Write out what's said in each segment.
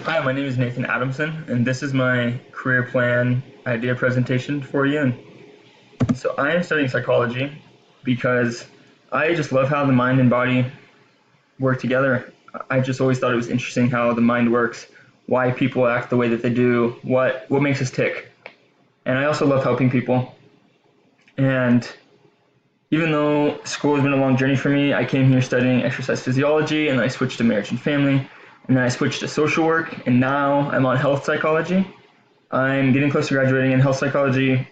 Hi, my name is Nathan Adamson, and this is my career plan idea presentation for you. And so I am studying psychology because I just love how the mind and body work together. I just always thought it was interesting how the mind works, why people act the way that they do, what makes us tick. And I also love helping people. And even though school has been a long journey for me, I came here studying exercise physiology, and then I switched to marriage and family, and then I switched to social work, and now I'm on health psychology. I'm getting close to graduating in health psychology.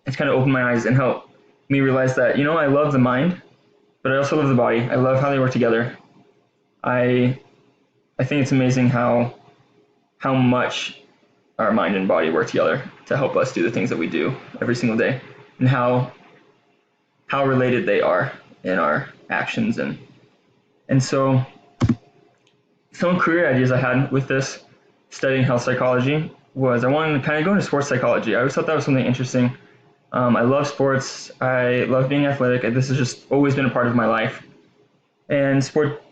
It's kind of opened my eyes and helped me realize that, I love the mind, but I also love the body. I love how they work together. I think it's amazing how much our mind and body work together to help us do the things that we do every single day, and how related they are in our actions. And so some career ideas I had with this studying health psychology was I wanted to kind of go into sports psychology. I always thought that was something interesting. I love sports. I love being athletic. This has just always been a part of my life. And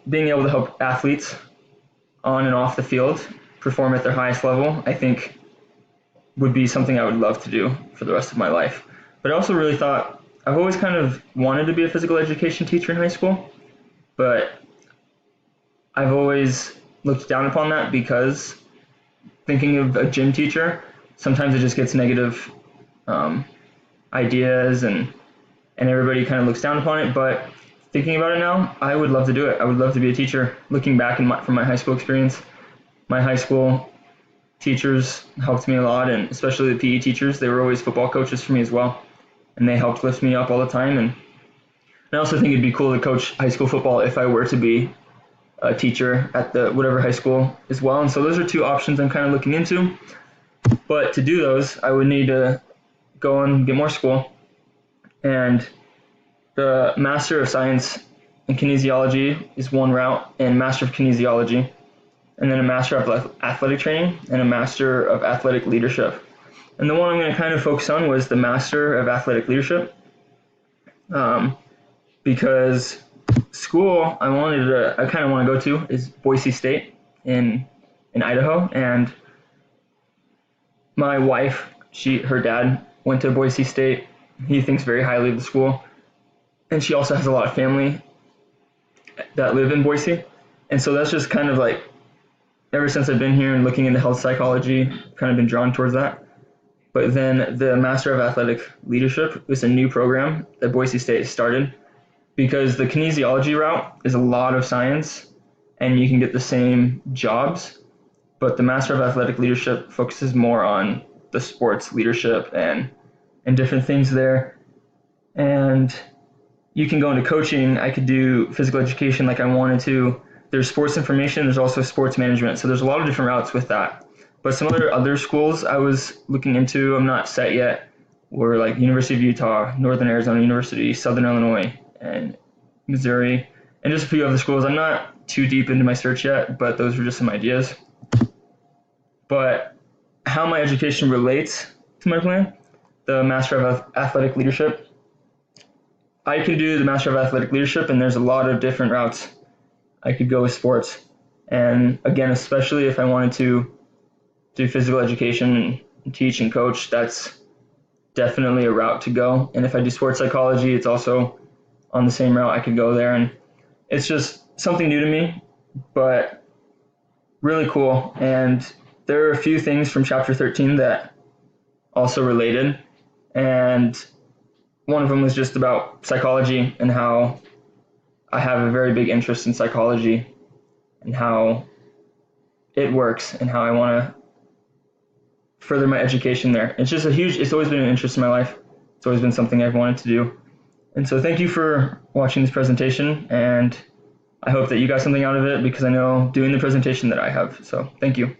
being able to help athletes on and off the field perform at their highest level, I think would be something I would love to do for the rest of my life. But I also really thought I've always kind of wanted to be a physical education teacher in high school, but I've always looked down upon that because thinking of a gym teacher, sometimes it just gets negative ideas and everybody kind of looks down upon it. But thinking about it now, I would love to do it. I would love to be a teacher. Looking back from my high school experience, my high school teachers helped me a lot, and especially the PE teachers. They were always football coaches for me as well, and they helped lift me up all the time. And I also think it'd be cool to coach high school football if I were to be a teacher at the whatever high school as well. And so those are two options I'm kind of looking into. But to do those, I would need to go and get more school. And the Master of Science in Kinesiology is one route, and Master of Kinesiology, and then a Master of Athletic Training, and a Master of Athletic Leadership. And the one I'm going to kind of focus on was the Master of Athletic Leadership, because school I kind of want to go to is Boise State in Idaho. And my wife, her dad went to Boise State. He thinks very highly of the school, and she also has a lot of family that live in Boise. And so that's just kind of like, ever since I've been here and looking into health psychology, kind of been drawn towards that. But then the Master of Athletic Leadership is a new program that Boise State started, because the kinesiology route is a lot of science and you can get the same jobs, but the Master of Athletic Leadership focuses more on the sports leadership and different things there. And you can go into coaching. I could do physical education like I wanted to. There's sports information. There's also sports management. So there's a lot of different routes with that. But some other schools I was looking into, I'm not set yet, were like University of Utah, Northern Arizona University, Southern Illinois, and Missouri, and just a few other schools. I'm not too deep into my search yet, but those were just some ideas. But how my education relates to my plan, the Master of Athletic Leadership, I can do the Master of Athletic Leadership, and there's a lot of different routes I could go with sports. And again, especially if I wanted to do physical education and teach and coach, that's definitely a route to go. And if I do sports psychology, it's also on the same route I could go there. And it's just something new to me, but really cool. And there are a few things from chapter 13 that also related. And one of them was just about psychology and how I have a very big interest in psychology and how it works and how I want to further my education there. It's always been an interest in my life. It's always been something I've wanted to do. And so thank you for watching this presentation, and I hope that you got something out of it, because I know doing the presentation that I have. So thank you.